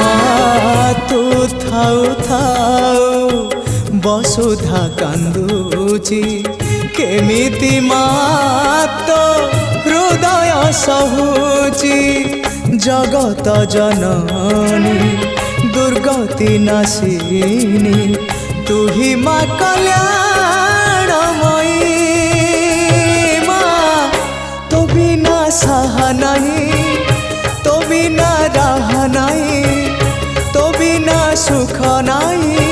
মা তু থাউ থাউ বসুধা কান্দুচি কেমিতি মা তো হৃদয় সহুচি জগত জননী দুর্গতি নাশিনী তুহি মা কল্যাণময়ী মা তো বিনা সাহা নাই তো বিনা রাহ নাই তো বিনা সুখ নাই।